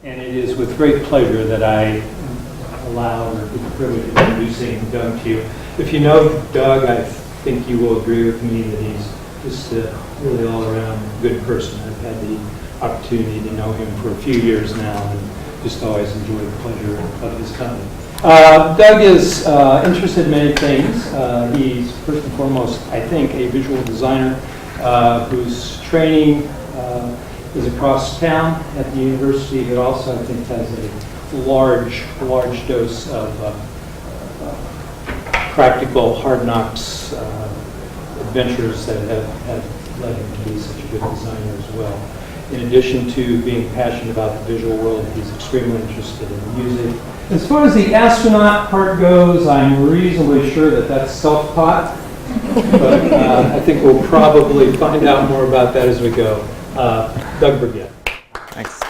And it is with great pleasure that I allow or the privilege of introducing Doug to you. If you know Doug, I think you will agree with me that he's just a really all-around good person. I've had the opportunity to know him for a few years now and just always enjoy the pleasure of his company. Doug is interested in many things. He's first and foremost, I think, a visual designer whose training is across town at the university, but also I think has a large dose of practical hard knocks adventures that have led him to be such a good designer as well. In addition to being passionate about the visual world, he's extremely interested in music. As far as the astronaut part goes, I'm reasonably sure that that's self-taught, but I think we'll probably find out more about that as we go. Doug Burgett. Thanks.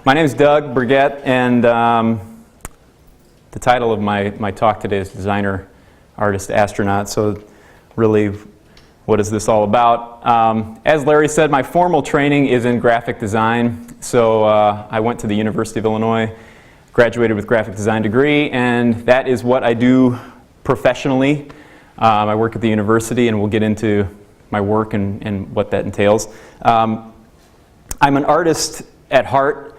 My name is Doug Burgett, and the title of my talk today is Designer, Artist, Astronaut. So really, what is this all about? As Larry said, my formal training is in graphic design. So I went to the University of Illinois, graduated with graphic design degree, and that is what I do professionally. I work at the university, and we'll get into my work and what that entails. I'm an artist at heart,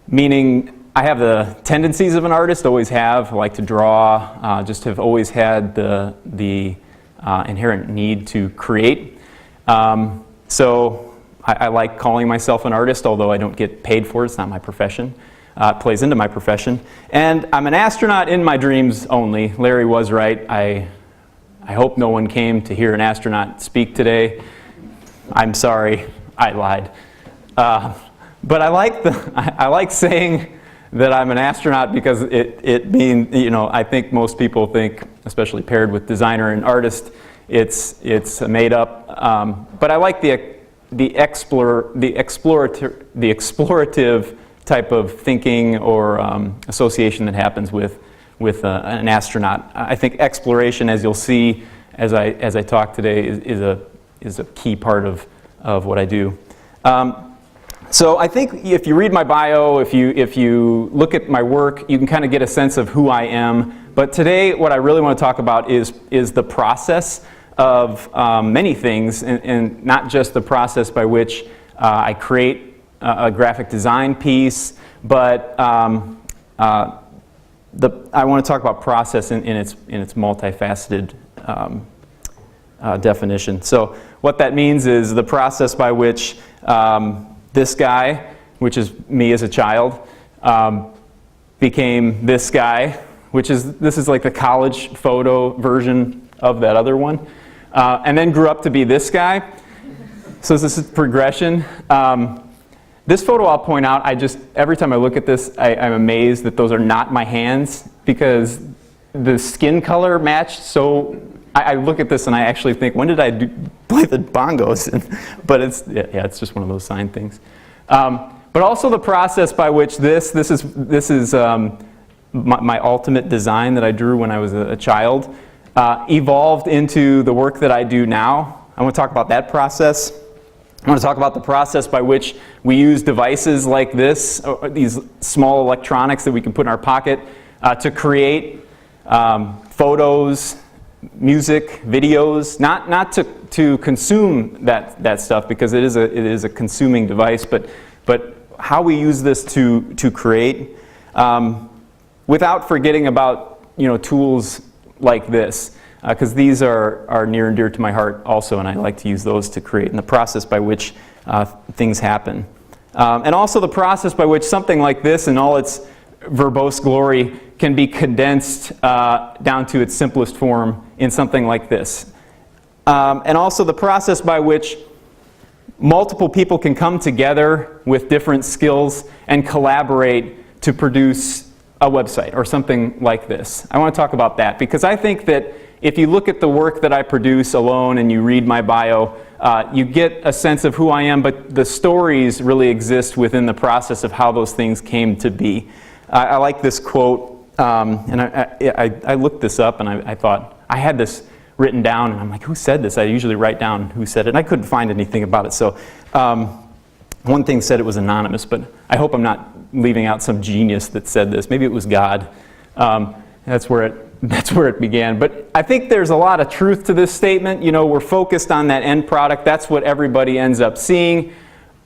meaning I have the tendencies of an artist, always have. I like to draw, just have always had the inherent need to create. So I like calling myself an artist, although I don't get paid for it. It's not my profession. It plays into my profession. And I'm an astronaut in my dreams only. Larry was right. I hope no one came to hear an astronaut speak today. I'm sorry, I lied. But I like saying that I'm an astronaut because it means, I think most people think, especially paired with designer and artist, it's made up. But I like the explorative type of thinking or association that happens with an astronaut. I think exploration, as you'll see as I talk today, is a key part of what I do. So I think if you read my bio, if you look at my work, you can kind of get a sense of who I am. But today, what I really want to talk about is the process of many things, and not just the process by which I create a graphic design piece, but I want to talk about process in its multifaceted definition. So what that means is the process by which this guy, which is me as a child, became this guy, this is like the college photo version of that other one, and then grew up to be this guy. So this is progression. This photo, I'll point out, every time I look at this, I'm amazed that those are not my hands, because the skin color matched so. I look at this and I actually think, when did I play the bongos? But it's just one of those sign things. But also the process by which this is my ultimate design that I drew when I was a child, evolved into the work that I do now. I want to talk about that process. I want to talk about the process by which we use devices like this, these small electronics that we can put in our pocket, to create photos, music, videos, not to consume that stuff, because it is a consuming device, but how we use this to create, without forgetting about tools like this, because these are near and dear to my heart also, and I like to use those to create, and the process by which things happen, and also the process by which something like this in all its verbose glory can be condensed down to its simplest form in something like this. And also the process by which multiple people can come together with different skills and collaborate to produce a website or something like this. I want to talk about that, because I think that if you look at the work that I produce alone and you read my bio, you get a sense of who I am, but the stories really exist within the process of how those things came to be. I like this quote, and I looked this up, and I thought, I had this written down, and I'm like, who said this? I usually write down who said it, and I couldn't find anything about it. So one thing said it was anonymous, but I hope I'm not leaving out some genius that said this. Maybe it was God. That's where it began. But I think there's a lot of truth to this statement. You know, we're focused on that end product. That's what everybody ends up seeing.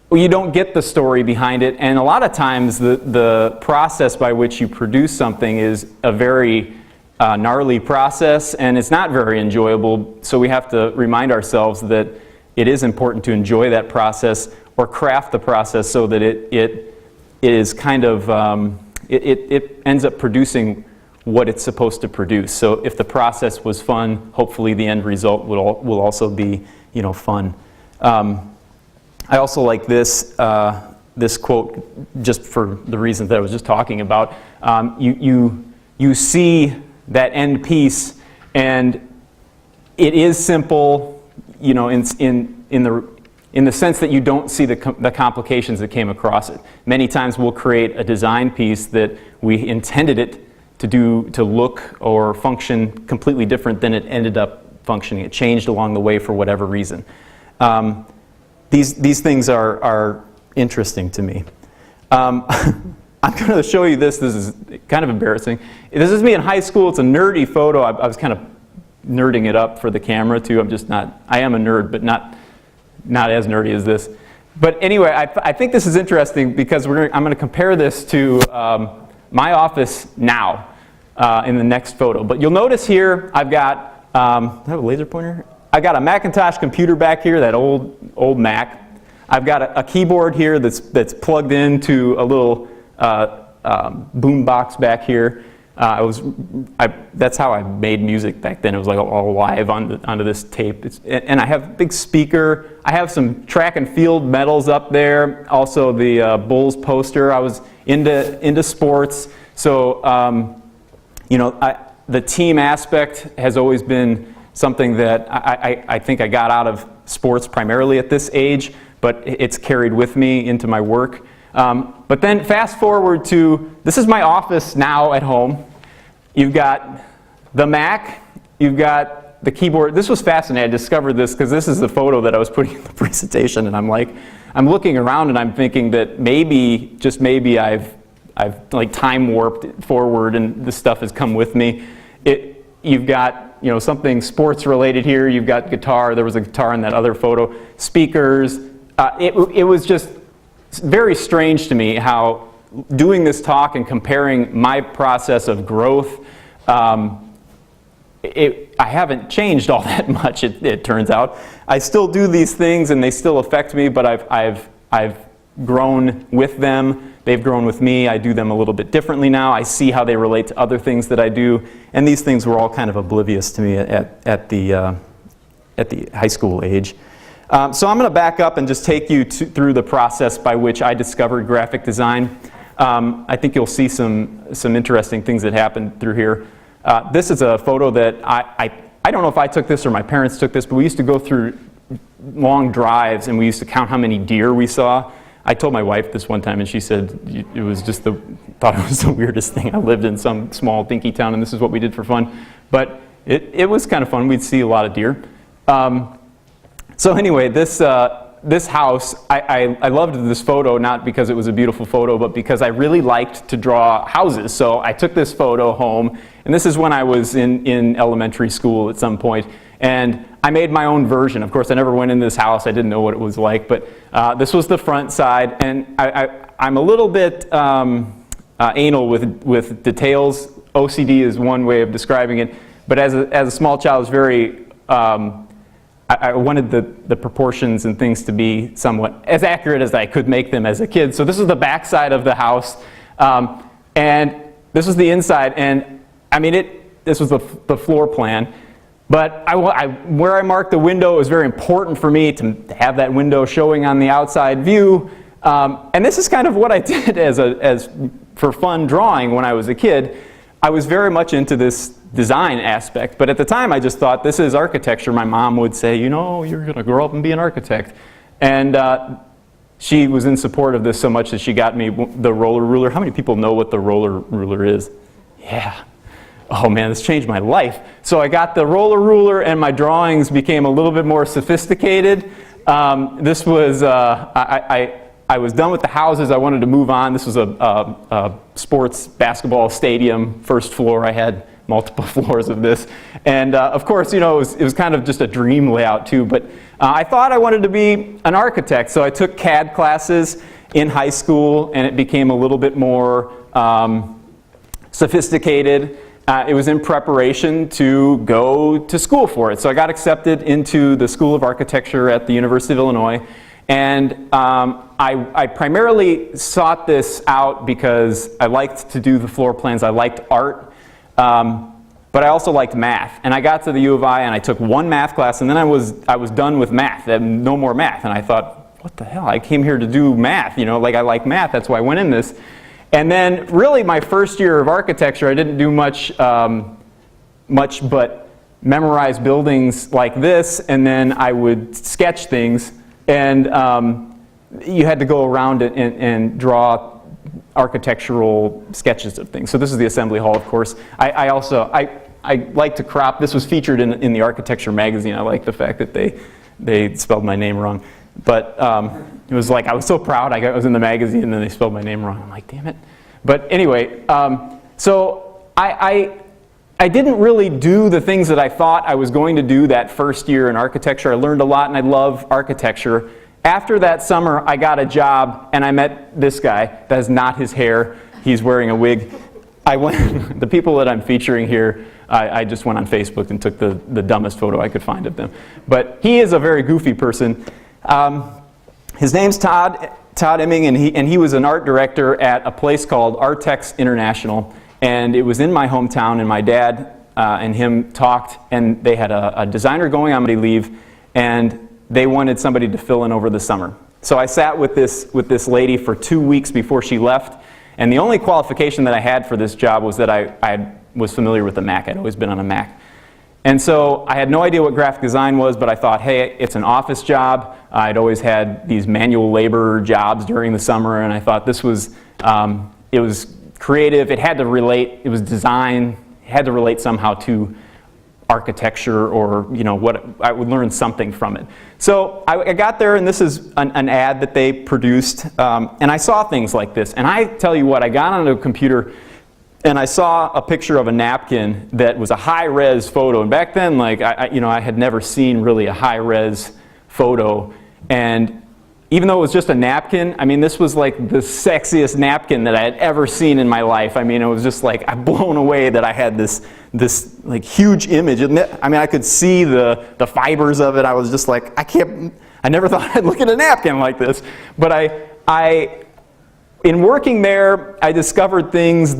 Well, you don't get the story behind it, and a lot of times the process by which you produce something is a very gnarly process, and it's not very enjoyable. So we have to remind ourselves that it is important to enjoy that process or craft the process so that it is kind of it ends up producing what it's supposed to produce. So if the process was fun, hopefully the end result will also be, you know, fun. I also like this this quote, just for the reasons that I was just talking about. You see that end piece, and it is simple, you know, in the sense that you don't see the complications that came across it. Many times we'll create a design piece that we intended it to look or function completely different than it ended up functioning. It changed along the way for whatever reason. These things are interesting to me. I'm going to show you this. This is kind of embarrassing. This is me in high school. It's a nerdy photo. I was kind of nerding it up for the camera too. I am a nerd, but not as nerdy as this. But anyway, I think this is interesting because I'm going to compare this to my office now in the next photo. But you'll notice here I've got, do I have a laser pointer? I've got a Macintosh computer back here, that old Mac. I've got a keyboard here that's plugged into a little boom box back here. That's how I made music back then. It was like all live onto this tape. And I have a big speaker. I have some track and field medals up there. Also the Bulls poster. I was into sports. So you know, the team aspect has always been something that I think I got out of sports primarily at this age, but it's carried with me into my work. But then fast forward to, this is my office now at home. You've got the Mac, you've got the keyboard. This was fascinating. I discovered this because this is the photo that I was putting in the presentation, and I'm looking around and I'm thinking that maybe, just maybe, I've like time warped forward and this stuff has come with me. You've got, you know, something sports related here. You've got guitar. There was a guitar in that other photo. Speakers. It was just very strange to me how doing this talk and comparing my process of growth, I haven't changed all that much, it turns out. I still do these things and they still affect me, but I've grown with them. They've grown with me. I do them a little bit differently now. I see how they relate to other things that I do, and these things were all kind of oblivious to me at the high school age. So I'm going to back up and just take you through the process by which I discovered graphic design. I think you'll see some interesting things that happened through here. This is a photo that I don't know if I took this or my parents took this, but we used to go through long drives and we used to count how many deer we saw. I told my wife this one time and she said it was just thought it was the weirdest thing. I lived in some small dinky town and this is what we did for fun. But it was kind of fun. We'd see a lot of deer. So anyway, this house, I loved this photo, not because it was a beautiful photo, but because I really liked to draw houses. So I took this photo home, and this is when I was in elementary school at some point, and I made my own version. Of course, I never went in this house. I didn't know what it was like, but this was the front side, and I'm a little bit anal with details. OCD is one way of describing it, but as a small child, I was very I wanted the proportions and things to be somewhat as accurate as I could make them as a kid. So this is the back side of the house, and this was the inside. And I mean, this was the floor plan. But where I marked the window, it was very important for me to have that window showing on the outside view. And this is kind of what I did as for fun drawing when I was a kid. I was very much into this design aspect, but at the time I just thought, this is architecture. My mom would say, you know, you're going to grow up and be an architect. And she was in support of this so much that she got me the roller ruler. How many people know what the roller ruler is? Yeah. oh man, this changed my life. So I got the roller ruler and my drawings became a little bit more sophisticated. This was, I was done with the houses. I wanted to move on. This was a sports basketball stadium, first floor. I had multiple floors of this. And of course, you know, it was kind of just a dream layout too. But I thought I wanted to be an architect. So I took CAD classes in high school, and it became a little bit more sophisticated. It was in preparation to go to school for it. So I got accepted into the School of Architecture at the University of Illinois. And I primarily sought this out because I liked to do the floor plans. I liked art, but I also liked math. And I got to the U of I and I took one math class, and then I was done with math. No more math. And I thought, what the hell? I came here to do math. You know, like I like math. That's why I went in this. And then really my first year of architecture, I didn't do much but memorize buildings like this, and then I would sketch things. And you had to go around and draw architectural sketches of things. So this is the assembly hall, of course. I like to crop. This was featured in the architecture magazine. I like the fact that they spelled my name wrong. But it was like, I was so proud. I was in the magazine and then they spelled my name wrong. I'm like, damn it. But anyway, so I didn't really do the things that I thought I was going to do that first year in architecture. I learned a lot and I love architecture. After that summer, I got a job and I met this guy. That is not his hair. He's wearing a wig. The people that I'm featuring here, I just went on Facebook and took the dumbest photo I could find of them. But he is a very goofy person. His name's Todd Emming, and he was an art director at a place called Artex International. And it was in my hometown, and my dad and him talked, and they had a designer going on maternity leave, and they wanted somebody to fill in over the summer. So I sat with this lady for 2 weeks before she left, and the only qualification that I had for this job was that I was familiar with the Mac. I'd always been on a Mac. And so I had no idea what graphic design was, but I thought, hey, it's an office job. I'd always had these manual labor jobs during the summer, and I thought this was, it was creative. It had to relate, it was design, it had to relate somehow to architecture, or you know, what I would learn something from it. So I got there, and this is an ad that they produced, and I saw things like this. And I tell you what, I got on a computer and I saw a picture of a napkin that was a high-res photo. And back then, like I had never seen really a high-res photo. And even though it was just a napkin, I mean, this was like the sexiest napkin that I had ever seen in my life. I mean, it was just like, I'm blown away that I had this like huge image. I mean, I could see the fibers of it. I was just like, I never thought I'd look at a napkin like this. But in working there, I discovered things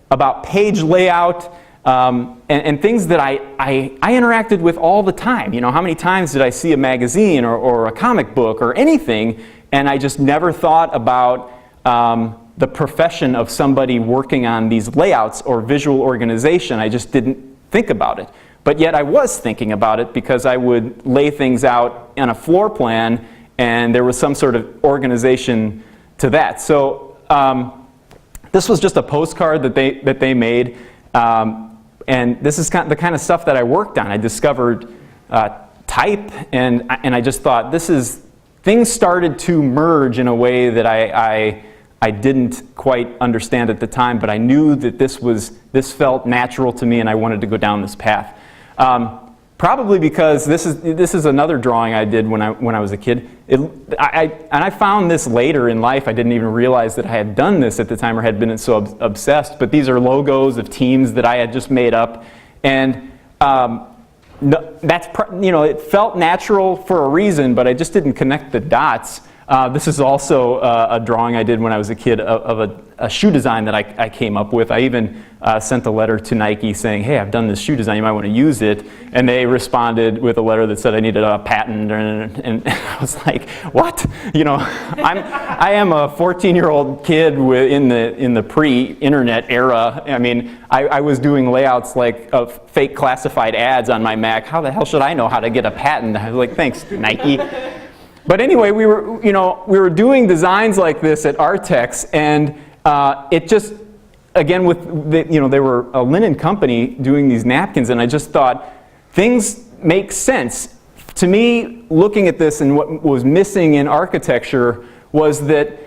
about page layout, and things that I interacted with all the time. You know, how many times did I see a magazine or a comic book or anything, and I just never thought about the profession of somebody working on these layouts or visual organization. I just didn't think about it. But yet I was thinking about it, because I would lay things out in a floor plan, and there was some sort of organization to that. So this was just a postcard that they made, and this is the kind of stuff that I worked on. I discovered type, and I just thought, things started to merge in a way that I didn't quite understand at the time, but I knew that this felt natural to me, and I wanted to go down this path. Probably because this is another drawing I did when I was a kid. I found this later in life. I didn't even realize that I had done this at the time, or had been so obsessed. But these are logos of teams that I had just made up, and it felt natural for a reason, but I just didn't connect the dots. This is also a drawing I did when I was a kid of a shoe design that I came up with. I even sent a letter to Nike saying, hey, I've done this shoe design, you might want to use it. And they responded with a letter that said I needed a patent, and I was like, what? You know, I am a 14-year-old kid in the pre-internet era. I mean, I was doing layouts like of fake classified ads on my Mac. How the hell should I know how to get a patent? I was like, thanks, Nike. But anyway, we were doing designs like this at Artex, and it just again, they were a linen company doing these napkins, and I just thought, things make sense. To me, looking at this and what was missing in architecture was that,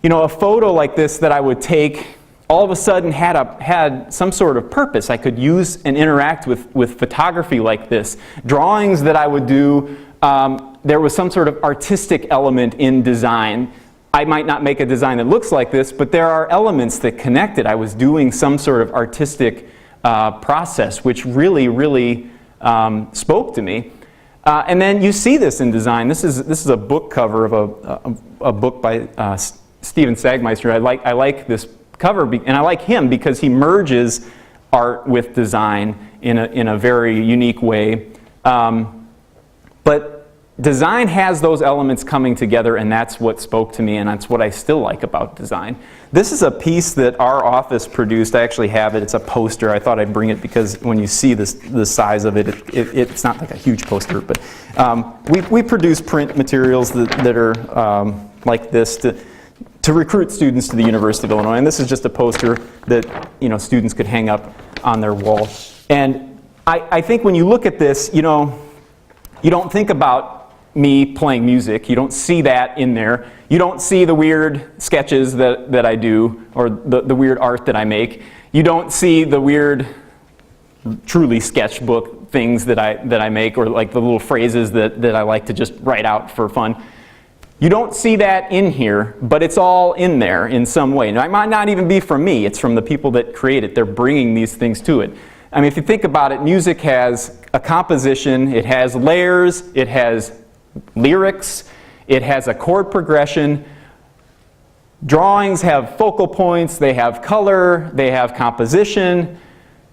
a photo like this that I would take all of a sudden had some sort of purpose. I could use and interact with photography like this. Drawings that I would do, there was some sort of artistic element in design. I might not make a design that looks like this, but there are elements that connect it. I was doing some sort of artistic process, which really, really spoke to me. And then you see this in design. This is a book cover of a book by Stephen Sagmeister. I like this cover, and I like him because he merges art with design in a very unique way. But design has those elements coming together, and that's what spoke to me, and that's what I still like about design. This is a piece that our office produced. I actually have it. It's a poster. I thought I'd bring it because when you see the size of it, it's not like a huge poster, but we produce print materials that are like this to recruit students to the University of Illinois, and this is just a poster that students could hang up on their wall. And I think when you look at this, you don't think about me playing music. You don't see that in there. You don't see the weird sketches that I do, or the weird art that I make. You don't see the weird, truly sketchbook things that I make, or like the little phrases that I like to just write out for fun. You don't see that in here, but it's all in there in some way. Now, it might not even be from me. It's from the people that create it. They're bringing these things to it. I mean, if you think about it, music has a composition, it has layers, it has lyrics, it has a chord progression. Drawings have focal points, they have color, they have composition.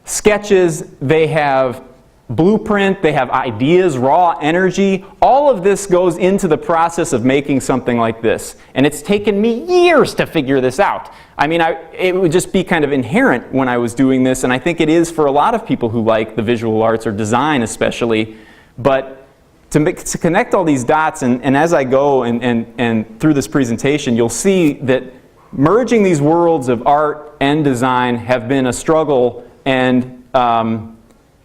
Sketches, they have blueprint, they have ideas, raw energy. All of this goes into the process of making something like this. And it's taken me years to figure this out. I mean, it would just be kind of inherent when I was doing this, and I think it is for a lot of people who like the visual arts or design especially. But to connect all these dots, and as I go and through this presentation, you'll see that merging these worlds of art and design have been a struggle, and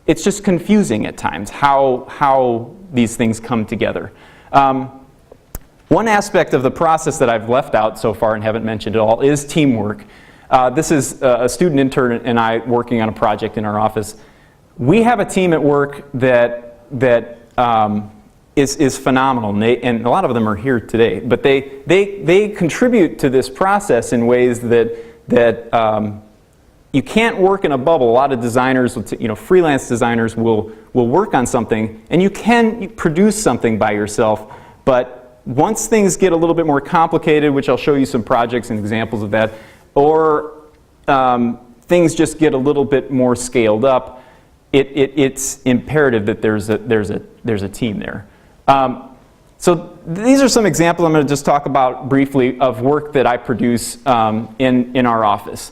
it's just confusing at times how these things come together. One aspect of the process that I've left out so far and haven't mentioned at all is teamwork. This is a student intern and I working on a project in our office. We have a team at work that is phenomenal, and a lot of them are here today. But they contribute to this process in ways that you can't work in a bubble. A lot of designers, freelance designers will work on something, and you can produce something by yourself. But once things get a little bit more complicated, which I'll show you some projects and examples of that, or things just get a little bit more scaled up, it's imperative that there's a team there. So these are some examples I'm going to just talk about briefly of work that I produce in our office.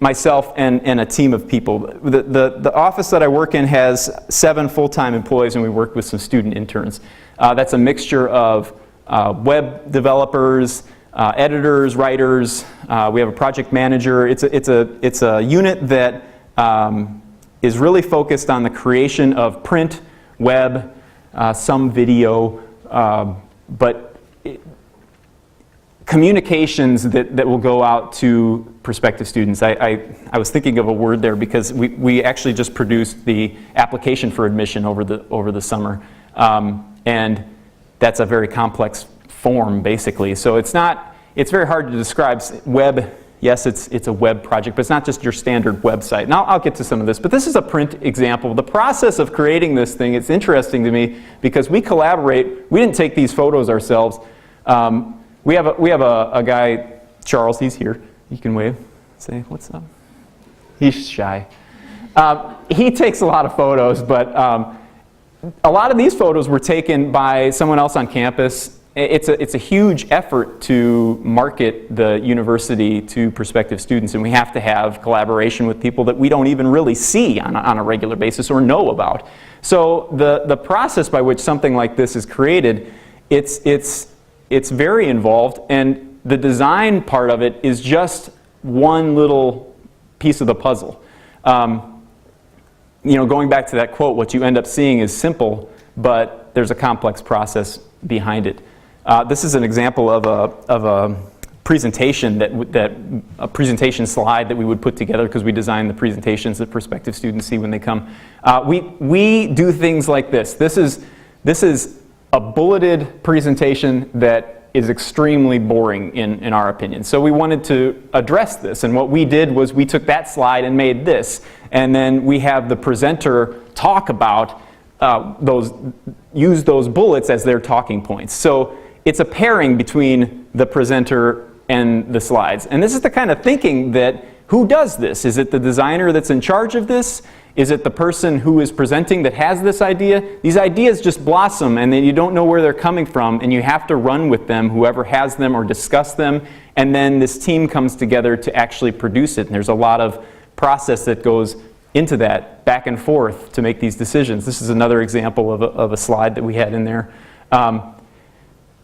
Myself and a team of people. The office that I work in has 7 full-time employees, and we work with some student interns. That's a mixture of web developers, editors, writers. We have a project manager. It's a unit that is really focused on the creation of print, web, some video, but communications that will go out to prospective students. I was thinking of a word there because we actually just produced the application for admission over the summer, and that's a very complex form basically. So it's very hard to describe. Web, yes, it's a web project, but it's not just your standard website. Now I'll get to some of this, but this is a print example. The process of creating this thing, it's interesting to me because we collaborate. We didn't take these photos ourselves. We have a guy, Charles, he's here. You can wave, say what's up. He's shy. He takes a lot of photos, but a lot of these photos were taken by someone else on campus. It's a huge effort to market the university to prospective students, and we have to have collaboration with people that we don't even really see on a regular basis or know about. So the process by which something like this is created, it's very involved, and the design part of it is just one little piece of the puzzle. Going back to that quote, what you end up seeing is simple, but there's a complex process behind it. This is an example of a presentation a presentation slide that we would put together because we design the presentations that prospective students see when they come. We do things like this. This is a bulleted presentation that is extremely boring in our opinion. So we wanted to address this, and what we did was we took that slide and made this, and then we have the presenter talk about use those bullets as their talking points. So it's a pairing between the presenter and the slides. And this is the kind of thinking that, who does this? Is it the designer that's in charge of this? Is it the person who is presenting that has this idea? These ideas just blossom, and then you don't know where they're coming from, and you have to run with them, whoever has them, or discuss them, and then this team comes together to actually produce it. And there's a lot of process that goes into that, back and forth, to make these decisions. This is another example of a slide that we had in there.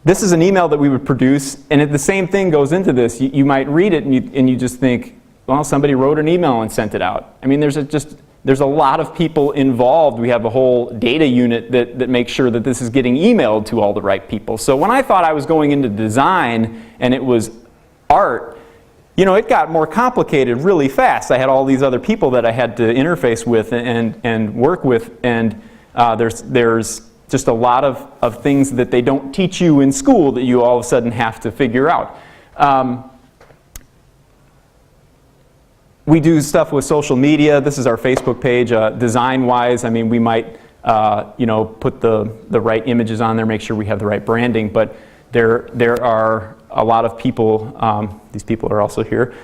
This is an email that we would produce, and the same thing goes into this. You might read it, and you just think, well, somebody wrote an email and sent it out. I mean, there's a lot of people involved. We have a whole data unit that makes sure that this is getting emailed to all the right people. So when I thought I was going into design and it was art, it got more complicated really fast. I had all these other people that I had to interface with and work with, and there's just a lot of things that they don't teach you in school that you all of a sudden have to figure out. We do stuff with social media. This is our Facebook page. Design-wise, I mean, we might put the right images on there, make sure we have the right branding, but there are a lot of people, these people are also here,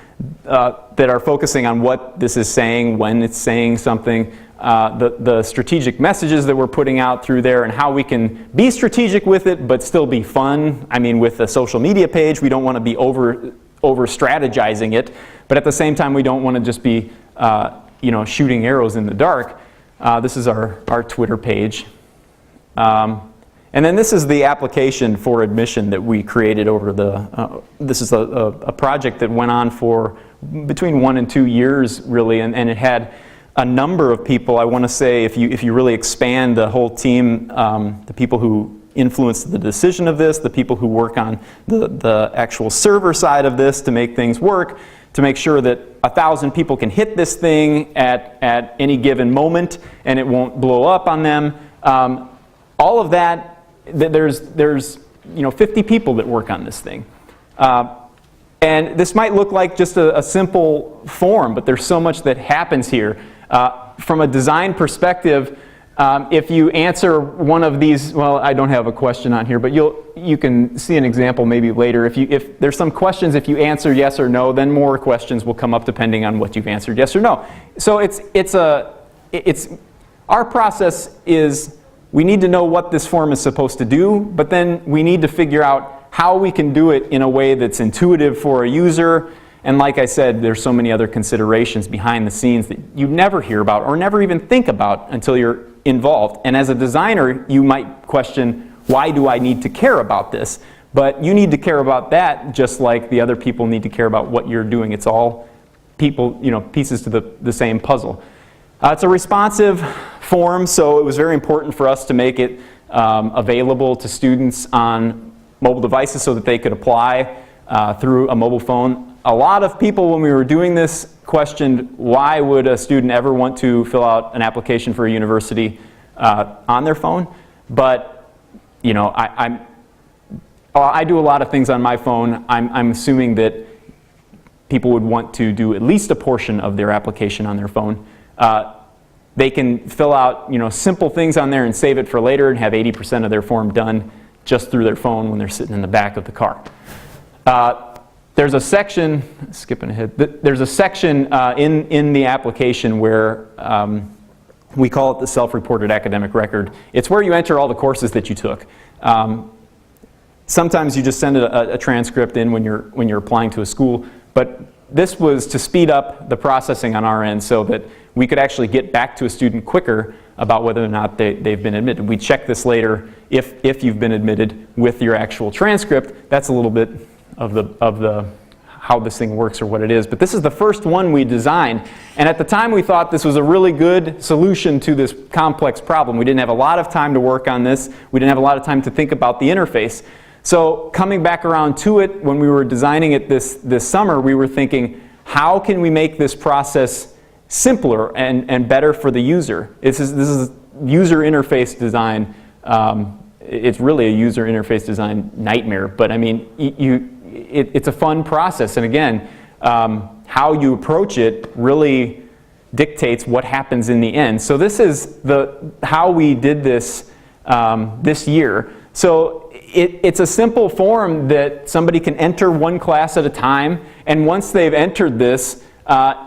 that are focusing on what this is saying, when it's saying something, the strategic messages that we're putting out through there, and how we can be strategic with it but still be fun. I mean, with a social media page, we don't want to be over strategizing it, but at the same time we don't want to just be shooting arrows in the dark. This is our Twitter page. And then this is the application for admission that we created over this is a project that went on for between 1 and 2 years, really, and it had a number of people. I want to say, if you really expand the whole team, the people who influence the decision of this, the people who work on the actual server side of this to make things work, to make sure that 1,000 people can hit this thing at any given moment and it won't blow up on them. All of that, there's 50 people that work on this thing. And this might look like just a simple form, but there's so much that happens here. From a design perspective, if you answer one of these, well, I don't have a question on here, but you can see an example maybe later. If there's some questions, if you answer yes or no, then more questions will come up depending on what you've answered yes or no. So our process is, we need to know what this form is supposed to do, but then we need to figure out how we can do it in a way that's intuitive for a user. And like I said, there's so many other considerations behind the scenes that you never hear about or never even think about until you're involved. And as a designer, you might question, why do I need to care about this? But you need to care about that just like the other people need to care about what you're doing. It's all pieces to the same puzzle. It's a responsive form, so it was very important for us to make it available to students on mobile devices so that they could apply through a mobile phone. A lot of people, when we were doing this, questioned why would a student ever want to fill out an application for a university on their phone. But I do a lot of things on my phone. I'm assuming that people would want to do at least a portion of their application on their phone. They can fill out simple things on there and save it for later and have 80% of their form done just through their phone when they're sitting in the back of the car. There's a section, skipping ahead, there's a section in the application where we call it the self-reported academic record. It's where you enter all the courses that you took. Sometimes you just send a transcript in when you're applying to a school, but this was to speed up the processing on our end so that we could actually get back to a student quicker about whether or not they've been admitted. We check this later if you've been admitted with your actual transcript. That's a little bit of how this thing works or what it is. But this is the first one we designed, and at the time we thought this was a really good solution to this complex problem. We didn't have a lot of time to work on this. We didn't have a lot of time to think about the interface. So coming back around to it, when we were designing it this summer, we were thinking, how can we make this process simpler and better for the user? This is user interface design. It's really a user interface design nightmare, but I mean, it's a fun process, and again, how you approach it really dictates what happens in the end. So this is how we did this this year. So it's a simple form that somebody can enter one class at a time, and once they've entered this,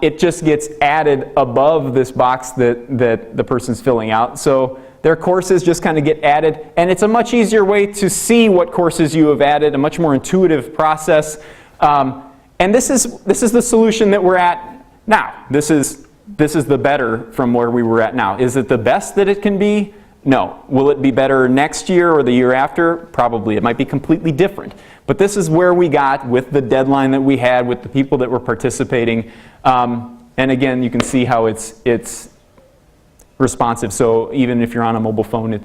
it just gets added above this box that the person's filling out. So their courses just kind of get added, and it's a much easier way to see what courses you have added, a much more intuitive process. And this is the solution that we're at now. This is the better from where we were at now. Is it the best that it can be? No. Will it be better next year or the year after? Probably. It might be completely different. But this is where we got with the deadline that we had, with the people that were participating. And again, you can see how it's responsive. So even if you're on a mobile phone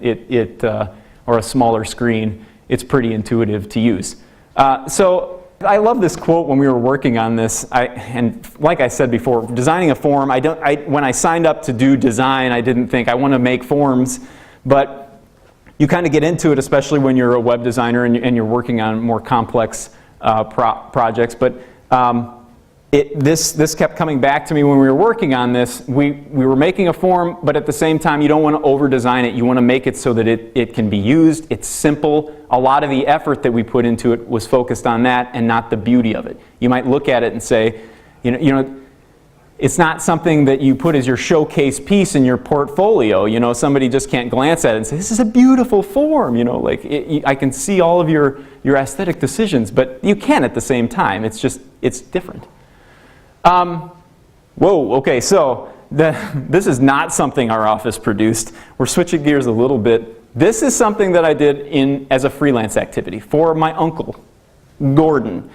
or a smaller screen, it's pretty intuitive to use. So I love this quote when we were working on this. And like I said before, designing a form, when I signed up to do design, I didn't think I want to make forms, but you kind of get into it, especially when you're a web designer and you're working on more complex projects. But this kept coming back to me when we were working on this. We were making a form, but at the same time, you don't want to over-design it. You want to make it so that it can be used. It's simple. A lot of the effort that we put into it was focused on that and not the beauty of it. You might look at it and say, you know, it's not something that you put as your showcase piece in your portfolio. You know, somebody just can't glance at it and say, this is a beautiful form. You know, like I can see all of your aesthetic decisions, but you can at the same time. It's different. Whoa, okay, so this is not something our office produced. We're switching gears a little bit. This is something that I did as a freelance activity for my uncle, Gordon.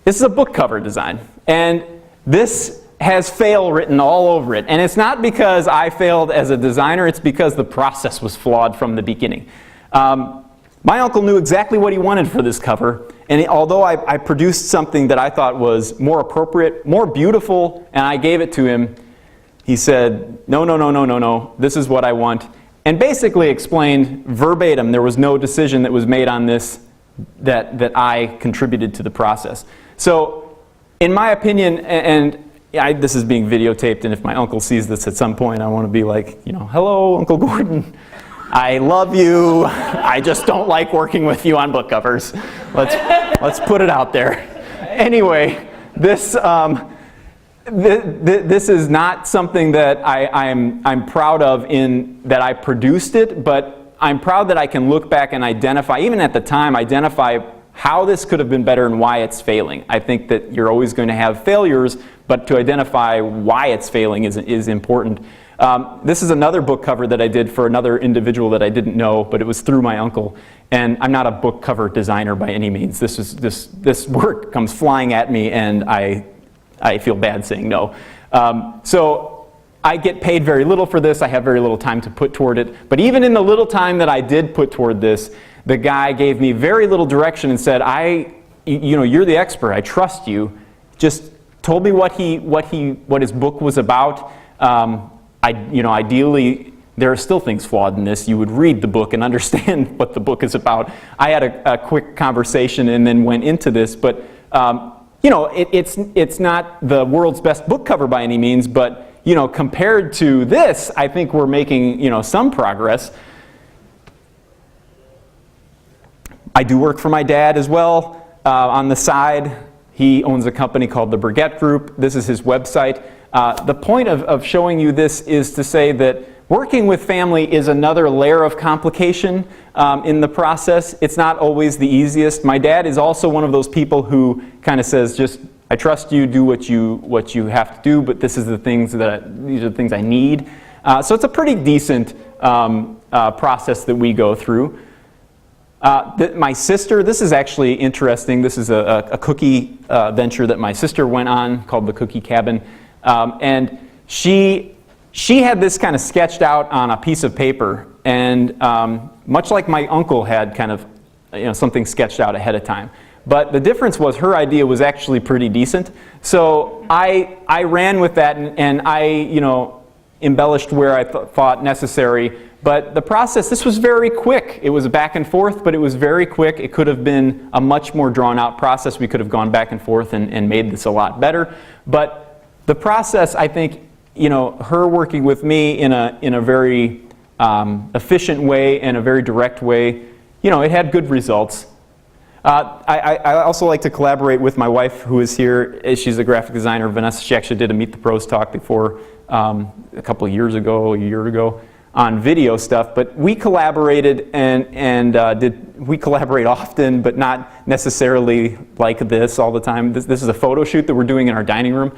This is a book cover design, and this has fail written all over it. And it's not because I failed as a designer, it's because the process was flawed from the beginning. My uncle knew exactly what he wanted for this cover, and although I produced something that I thought was more appropriate, more beautiful, and I gave it to him, he said, no, this is what I want, and basically explained verbatim there was no decision that was made on this that I contributed to the process. So, in my opinion, and this is being videotaped, and if my uncle sees this at some point, I want to be like, you know, hello, Uncle Gordon. I love you. I just don't like working with you on book covers. Let's put it out there. Anyway, this is not something that I'm proud of in that I produced it, but I'm proud that I can look back and identify, even at the time, identify how this could have been better and why it's failing. I think that you're always going to have failures, but to identify why it's failing is important. This is another book cover that I did for another individual that I didn't know, but it was through my uncle. And I'm not a book cover designer by any means. This work comes flying at me, and I feel bad saying no. So I get paid very little for this. I have very little time to put toward it. But even in the little time that I did put toward this, the guy gave me very little direction and said, you know, you're the expert. I trust you. Just told me what his book was about. Ideally, there are still things flawed in this. You would read the book and understand what the book is about. I had a quick conversation and then went into this, but you know, it's not the world's best book cover by any means, but you know, compared to this, I think we're making, you know, some progress. I do work for my dad as well on the side. He owns a company called the Burgett Group. This is his website. The point of showing you this is to say that working with family is another layer of complication in the process. It's not always the easiest. My dad is also one of those people who kind of says, just, I trust you, do what you have to do, but these are the things I need. So it's a pretty decent process that we go through. My sister, this is actually interesting. This is a cookie venture that my sister went on called the Cookie Cabin. And she had this kind of sketched out on a piece of paper. And much like my uncle had kind of something sketched out ahead of time. But the difference was her idea was actually pretty decent. So I ran with that and I embellished where I thought necessary. But the process, this was very quick. It was back and forth, but it was very quick. It could have been a much more drawn out process. We could have gone back and forth and made this a lot better. But the process, I think, her working with me in a very efficient way and a very direct way, it had good results. I also like to collaborate with my wife, who is here. She's a graphic designer, Vanessa. She actually did a Meet the Pros talk before a couple of years ago, a year ago, on video stuff. But we collaborated we collaborate often, but not necessarily like this all the time. This is a photo shoot that we're doing in our dining room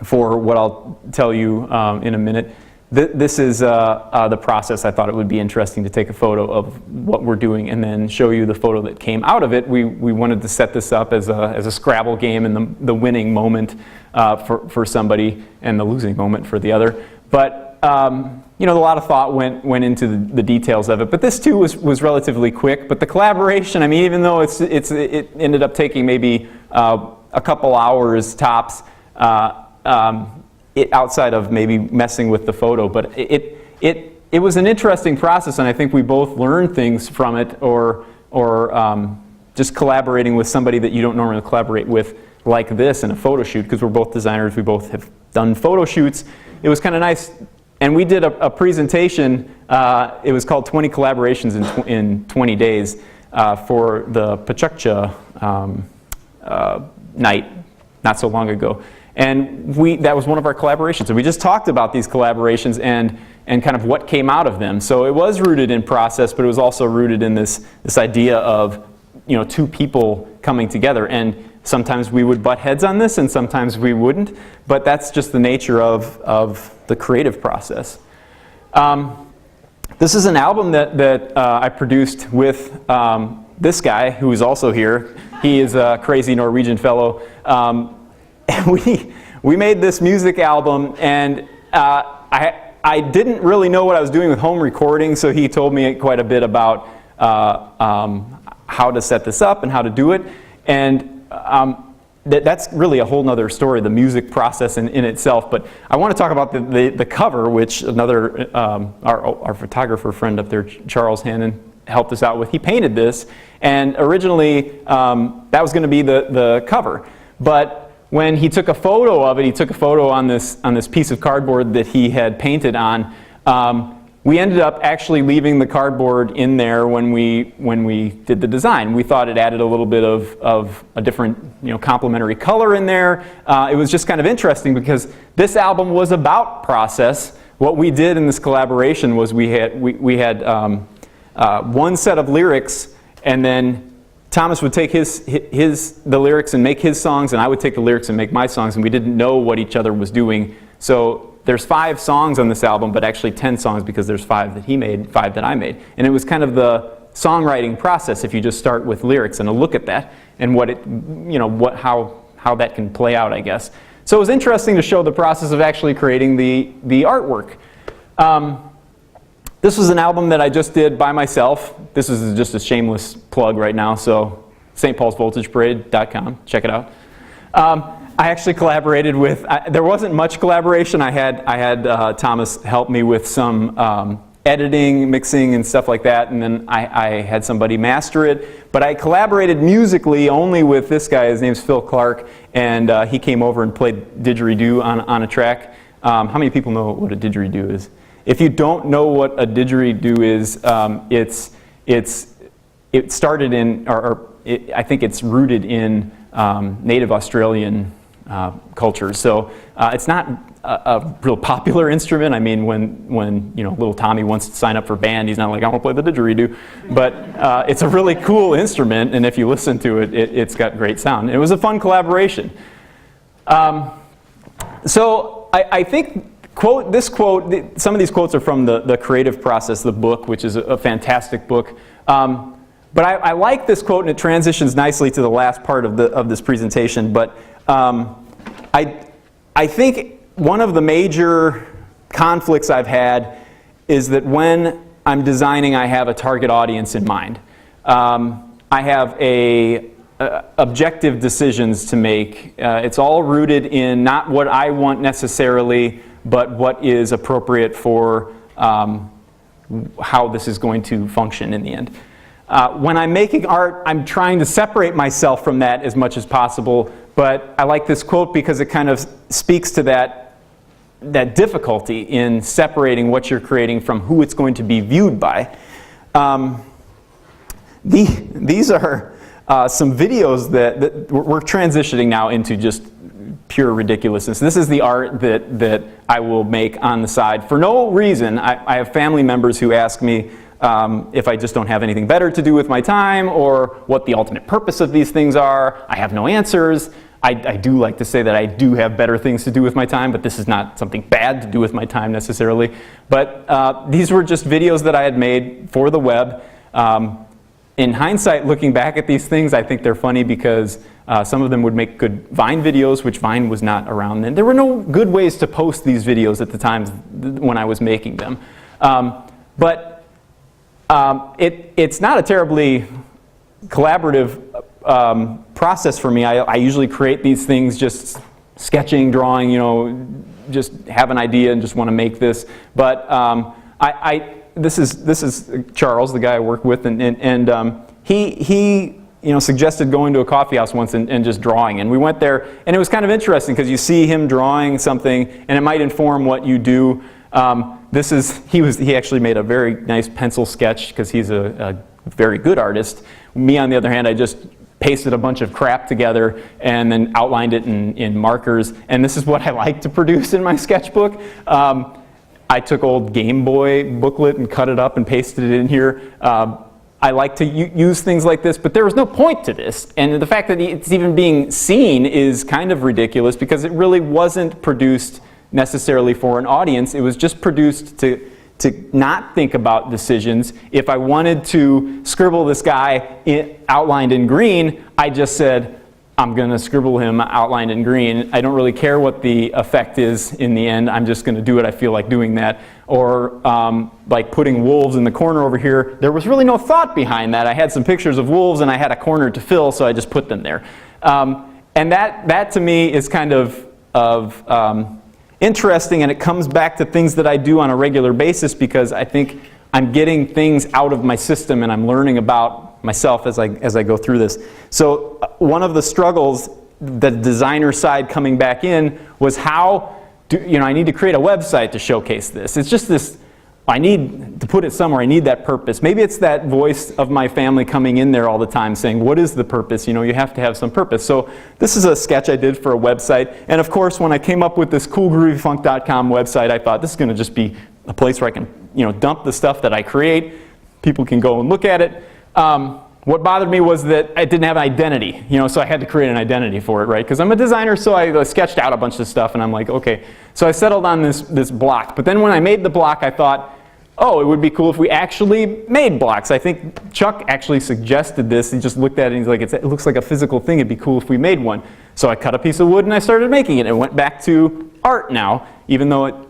for what I'll tell you in a minute. This is the process. I thought it would be interesting to take a photo of what we're doing and then show you the photo that came out of it. We wanted to set this up as a Scrabble game, and the winning moment for somebody and the losing moment for the other. But a lot of thought went into the details of it. But this too was relatively quick. But the collaboration, I mean, even though it ended up taking maybe a couple hours tops. Outside of maybe messing with the photo, but it was an interesting process, and I think we both learned things from it, or just collaborating with somebody that you don't normally collaborate with like this in a photo shoot, because we're both designers, we both have done photo shoots. It was kind of nice, and we did a presentation. It was called 20 Collaborations in 20 Days for the Pachukcha night not so long ago. And that was one of our collaborations. And we just talked about these collaborations and kind of what came out of them. So it was rooted in process, but it was also rooted in this idea of two people coming together. And sometimes we would butt heads on this, and sometimes we wouldn't. But that's just the nature of the creative process. This is an album that I produced with this guy, who is also here. He is a crazy Norwegian fellow. We made this music album, and I didn't really know what I was doing with home recording, so he told me quite a bit about how to set this up and how to do it. And that's really a whole nother story, the music process in itself. But I want to talk about the cover, which another our photographer friend up there, Charles Hannon, helped us out with. He painted this, and originally that was going to be the cover. But when he took a photo of it, he took a photo on this piece of cardboard that he had painted on. We ended up actually leaving the cardboard in there when we did the design. We thought it added a little bit of a different complementary color in there. It was just kind of interesting because this album was about process. What we did in this collaboration was we had one set of lyrics, and then Thomas would take the lyrics and make his songs, and I would take the lyrics and make my songs, and we didn't know what each other was doing. So there's 5 songs on this album, but actually 10 songs because there's 5 that he made, 5 that I made. And it was kind of the songwriting process if you just start with lyrics and a look at that and how that can play out, I guess. So it was interesting to show the process of actually creating the artwork. This was an album that I just did by myself. This is just a shameless plug right now, so stpaulsvoltageparade.com, check it out. I actually collaborated with, there wasn't much collaboration. I had Thomas help me with some editing, mixing, and stuff like that, and then I had somebody master it. But I collaborated musically only with this guy. His name's Phil Clark, and he came over and played didgeridoo on a track. How many people know what a didgeridoo is? If you don't know what a didgeridoo is, it started in, I think it's rooted in native Australian culture. So it's not a real popular instrument. I mean, when little Tommy wants to sign up for band, he's not like, I want to play the didgeridoo. But it's a really cool instrument, and if you listen to it, it's got great sound. It was a fun collaboration. So I think This quote, some of these quotes are from the Creative Process, the book, which is a fantastic book. But I like this quote, and it transitions nicely to the last part of this presentation. But I think one of the major conflicts I've had is that when I'm designing, I have a target audience in mind. I have objective decisions to make. It's all rooted in not what I want necessarily, but what is appropriate for how this is going to function in the end. When I'm making art, I'm trying to separate myself from that as much as possible, but I like this quote because it kind of speaks to that difficulty in separating what you're creating from who it's going to be viewed by. These are some videos that we're transitioning now into just pure ridiculousness. This is the art that I will make on the side for no reason. I have family members who ask me if I just don't have anything better to do with my time, or what the ultimate purpose of these things are. I have no answers. I do like to say that I do have better things to do with my time, but this is not something bad to do with my time necessarily. But these were just videos that I had made for the web. In hindsight, looking back at these things, I think they're funny because some of them would make good Vine videos, which Vine was not around then. There were no good ways to post these videos at the time when I was making them. It's not a terribly collaborative process for me. I usually create these things just sketching, drawing, just have an idea and just want to make this. But this is Charles, the guy I work with, and he suggested going to a coffee house once and just drawing. And we went there, and it was kind of interesting because you see him drawing something, and it might inform what you do. He actually made a very nice pencil sketch because he's a very good artist. Me, on the other hand, I just pasted a bunch of crap together and then outlined it in markers. And this is what I like to produce in my sketchbook. I took old Game Boy booklet and cut it up and pasted it in here. I like to use things like this, but there was no point to this. And the fact that it's even being seen is kind of ridiculous because it really wasn't produced necessarily for an audience. It was just produced to not think about decisions. If I wanted to scribble this guy outlined in green, I just said, I'm going to scribble him outlined in green. I don't really care what the effect is in the end. I'm just going to do it. I feel like doing that. Or like putting wolves in the corner over here. There was really no thought behind that. I had some pictures of wolves and I had a corner to fill, so I just put them there. And that to me is kind of interesting, and it comes back to things that I do on a regular basis because I think I'm getting things out of my system and I'm learning about myself as I go through this. So one of the struggles, the designer side coming back in, was how I need to create a website to showcase this. It's just this, I need to put it somewhere, I need that purpose. Maybe it's that voice of my family coming in there all the time saying, what is the purpose? You have to have some purpose. So this is a sketch I did for a website. And of course, when I came up with this coolgroovyfunk.com website, I thought this is going to just be a place where I can dump the stuff that I create. People can go and look at it. What bothered me was that I didn't have an identity, so I had to create an identity for it, right? Because I'm a designer, so I sketched out a bunch of stuff, and I'm like, okay. So I settled on this block. But then when I made the block, I thought, oh, it would be cool if we actually made blocks. I think Chuck actually suggested this. He just looked at it and he's like, it looks like a physical thing. It'd be cool if we made one. So I cut a piece of wood and I started making it. It went back to art now, even though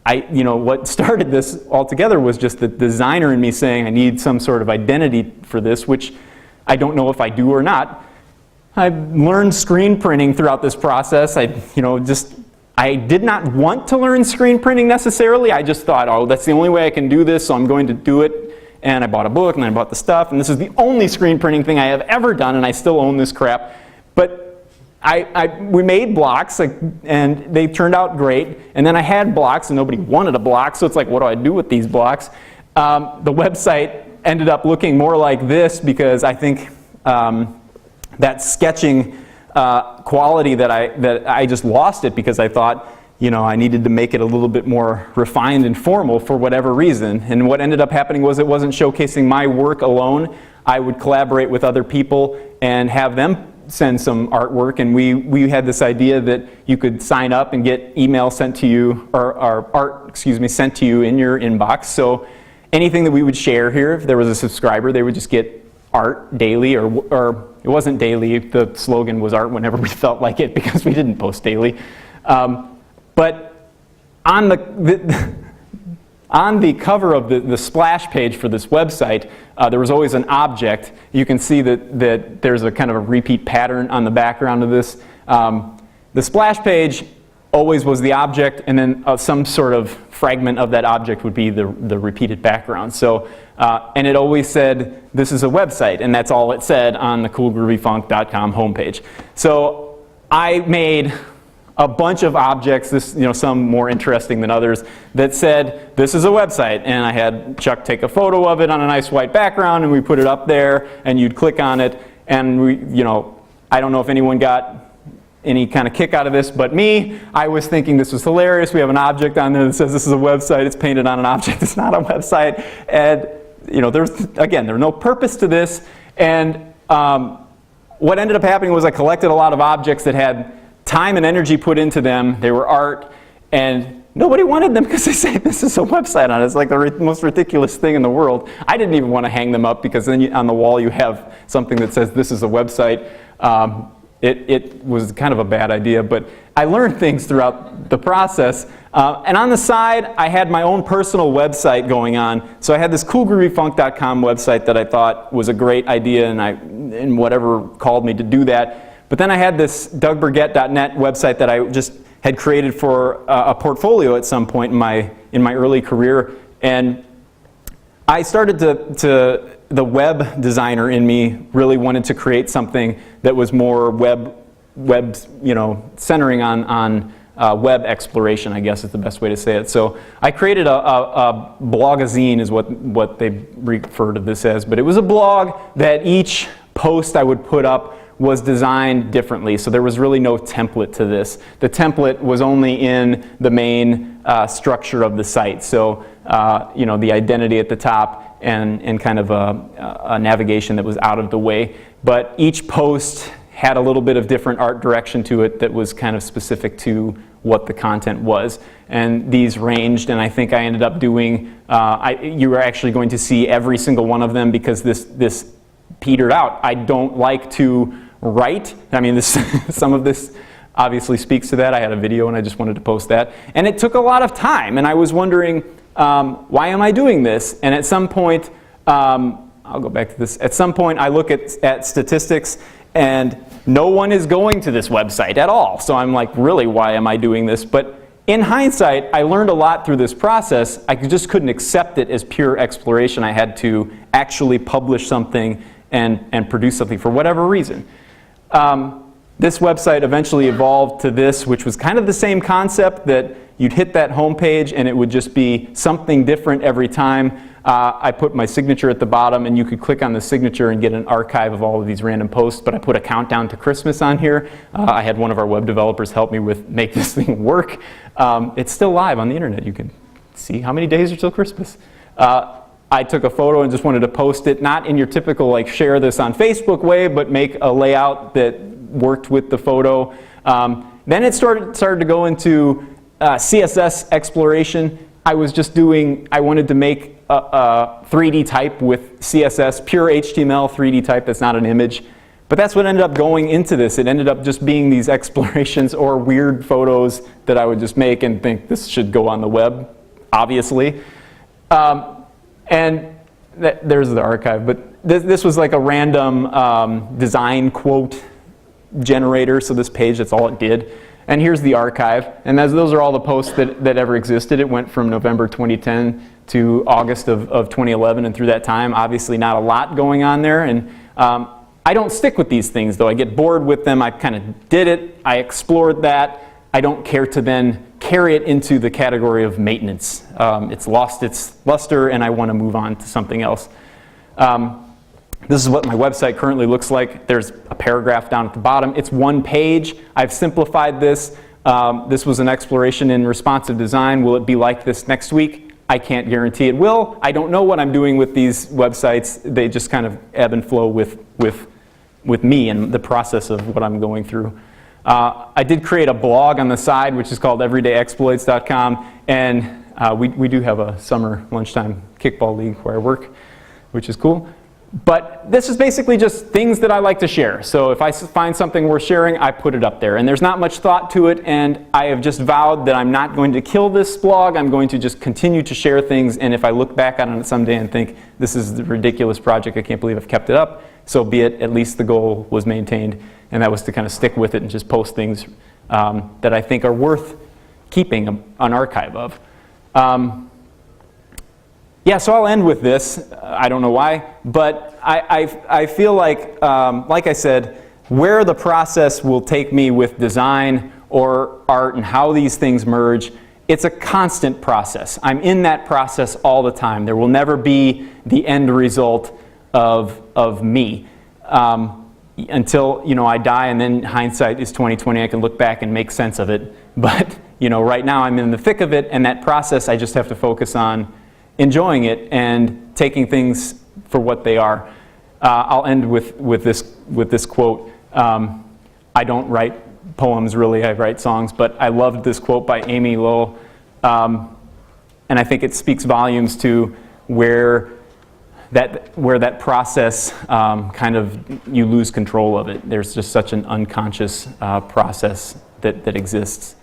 what started this altogether was just the designer in me saying I need some sort of identity for this, which I don't know if I do or not. I learned screen printing throughout this process. I did not want to learn screen printing necessarily. I just thought, oh, that's the only way I can do this, so I'm going to do it. And I bought a book, and then I bought the stuff, and this is the only screen printing thing I have ever done, and I still own this crap. But we made blocks, and they turned out great. And then I had blocks, and nobody wanted a block, so it's like, what do I do with these blocks? The website ended up looking more like this because I think that sketching quality that I just lost it because I thought, I needed to make it a little bit more refined and formal for whatever reason. And what ended up happening was it wasn't showcasing my work alone. I would collaborate with other people and have them send some artwork, and we had this idea that you could sign up and get email sent to you, or art, excuse me, sent to you in your inbox. So anything that we would share here, if there was a subscriber, they would just get art daily, or it wasn't daily, the slogan was art whenever we felt like it, because we didn't post daily. But on the cover of the splash page for this website, there was always an object. You can see that there's a kind of a repeat pattern on the background of this. The splash page always was the object, and then some sort of fragment of that object would be the repeated background. So, and it always said, this is a website, and that's all it said on the coolgroovyfunk.com homepage. So I made a bunch of objects, some more interesting than others, that said, this is a website. And I had Chuck take a photo of it on a nice white background, and we put it up there, and you'd click on it, and I don't know if anyone got any kind of kick out of this, but me, I was thinking this was hilarious. We have an object on there that says this is a website. It's painted on an object. It's not a website. And there's no purpose to this. And what ended up happening was I collected a lot of objects that had time and energy put into them. They were art, and nobody wanted them because they say this is a website on it. It's like the most ridiculous thing in the world. I didn't even want to hang them up, because then on the wall you have something that says this is a website. It was kind of a bad idea, but I learned things throughout the process. And on the side, I had my own personal website going on. So I had this coolgroovyfunk.com website that I thought was a great idea, and whatever called me to do that. But then I had this dougburgett.net website that I just had created for a portfolio at some point in my early career. And I started the web designer in me really wanted to create something that was more web centering on web exploration, I guess is the best way to say it. So I created a blogazine, is what they refer to this as. But it was a blog that each post I would put up was designed differently. So there was really no template to this. The template was only in the main structure of the site. So the identity at the top and kind of a navigation that was out of the way. But each post had a little bit of different art direction to it that was kind of specific to what the content was. And these ranged, and I think I ended up doing, you were actually going to see every single one of them, because this petered out. I don't like to write. I mean, some of this obviously speaks to that. I had a video and I just wanted to post that. And it took a lot of time, and I was wondering, why am I doing this? And at some point, I'll go back to this. At some point, I look at statistics, and no one is going to this website at all. So I'm like, really, why am I doing this? But in hindsight, I learned a lot through this process. I just couldn't accept it as pure exploration. I had to actually publish something and produce something for whatever reason. This website eventually evolved to this, which was kind of the same concept, that you'd hit that home page and it would just be something different every time. I put my signature at the bottom, and you could click on the signature and get an archive of all of these random posts, but I put a countdown to Christmas on here. I had one of our web developers help me make this thing work. It's still live on the internet. You can see how many days are till Christmas. I took a photo and just wanted to post it, not in your typical like share this on Facebook way, but make a layout that worked with the photo. Then it started to go into CSS exploration. I wanted to make a 3D type with CSS, pure HTML 3D type that's not an image. But that's what ended up going into this. It ended up just being these explorations or weird photos that I would just make and think this should go on the web, obviously. And there's the archive. But this was like a random design quote generator. So this page, that's all it did. And here's the archive. And those are all the posts that ever existed. It went from November 2010 to August of 2011. And through that time, obviously not a lot going on there. And I don't stick with these things, though. I get bored with them. I kind of did it. I explored that. I don't care to then carry it into the category of maintenance. It's lost its luster, and I want to move on to something else. This is what my website currently looks like. There's a paragraph down at the bottom. It's one page. I've simplified this. This was an exploration in responsive design. Will it be like this next week? I can't guarantee it will. I don't know what I'm doing with these websites. They just kind of ebb and flow with with me and the process of what I'm going through. I did create a blog on the side, which is called everydayexploits.com, and we do have a summer lunchtime kickball league where I work, which is cool. But this is basically just things that I like to share. So if I find something worth sharing, I put it up there. And there's not much thought to it, and I have just vowed that I'm not going to kill this blog. I'm going to just continue to share things, and if I look back on it someday and think, this is a ridiculous project, I can't believe I've kept it up, so be it. At least the goal was maintained, and that was to kind of stick with it and just post things that I think are worth keeping an archive of. Yeah, so I'll end with this. I don't know why, but I feel like I said, where the process will take me with design or art and how these things merge, it's a constant process. I'm in that process all the time. There will never be the end result of me until I die, and then hindsight is 20/20. I can look back and make sense of it. But right now I'm in the thick of it, and that process I just have to focus on enjoying it and taking things for what they are. I'll end with this quote. I don't write poems really, I write songs, but I loved this quote by Amy Lowell, and I think it speaks volumes to where that process kind of, you lose control of it. There's just such an unconscious process that exists.